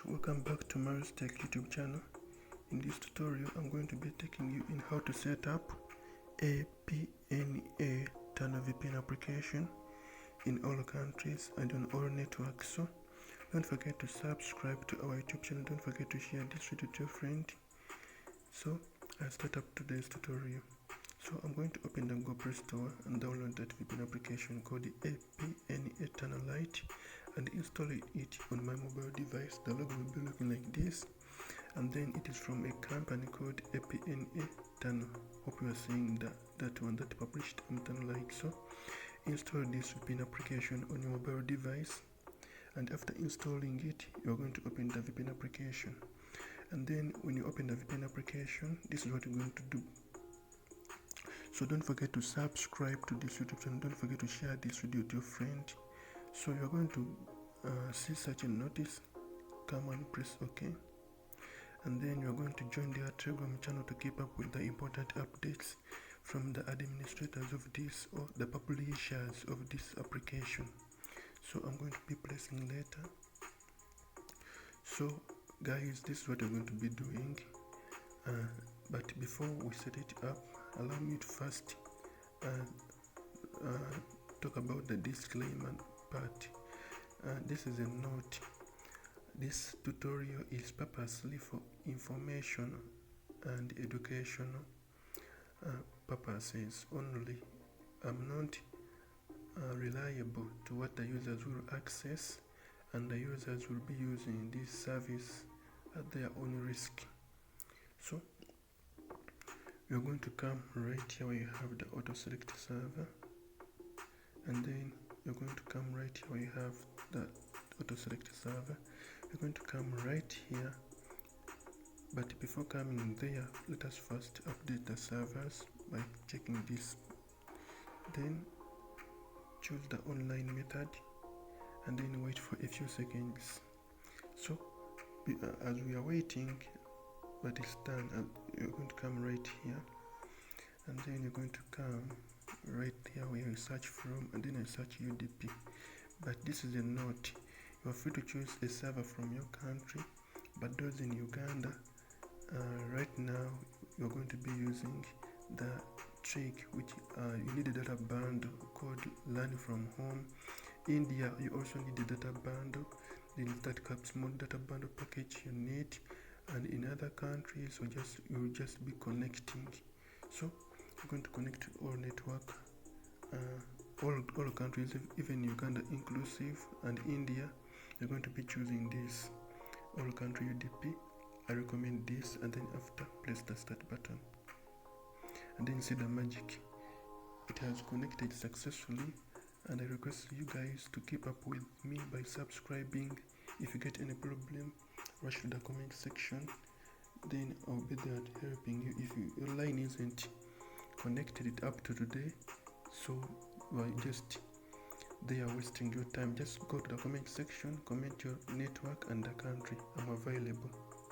welcome back to Marius Tech YouTube channel. In this tutorial I'm going to be taking you in how to set up APNA Tunnel VPN application in all countries and on all networks. So don't forget to subscribe to our YouTube channel, don't forget to share this video to your friend. So I'll start up today's tutorial. So I'm going to open the Google Play Store and download that VPN application called the APNA Tunnel Lite and install it on my mobile device. The logo will be looking like this, and then it is from a company called APNA Tunnel. Hope you are seeing that one that published on Tunnel Lite. So install this VPN application on your mobile device, and after installing it you are going to open the VPN application. And then when you open the VPN application, this is what you're going to do. So don't forget to subscribe to this YouTube channel, don't forget to share this video to your friend. So you're going to see such a notice, come and press OK, and then you're going to join their Telegram channel to keep up with the important updates from the administrators of this or the publishers of this application. So I'm going to be placing later. So guys, this is what I'm going to be doing, but before we set it up, allow me to first talk about the disclaimer part. This is a note. This tutorial is purposely for information and educational purposes only. I'm not reliable to what the users will access, and the users will be using this service at their own risk. So you're going to come right here where you have the auto select server, and then you're going to come right here where you have the auto select server. You're going to come right here, but before coming there, let us first update the servers by checking this. Then choose the online method and then wait for a few seconds. So as we are waiting, but it's done, you're going to come right here, and then you're going to come right here where you search from, and then I search UDP. But this is a note. You are free to choose a server from your country, but those in Uganda, right now you're going to be using the trick, which you need a data bundle called Learn from Home. India, you also need a data bundle. Then that caps small data bundle package you need, and in other countries you'll just be connecting. So you're going to connect to all network, all countries, even Uganda inclusive, and India. You're going to be choosing this all country UDP. I recommend this, and then after press the start button, and then see the magic. It has connected successfully, and I request you guys to keep up with me by subscribing. If you get any problem, rush to the comment section, then I'll be there helping you. If your line isn't connected it up to today, so you are just there wasting your time, just go to the comment section, comment your network and the country. I'm available.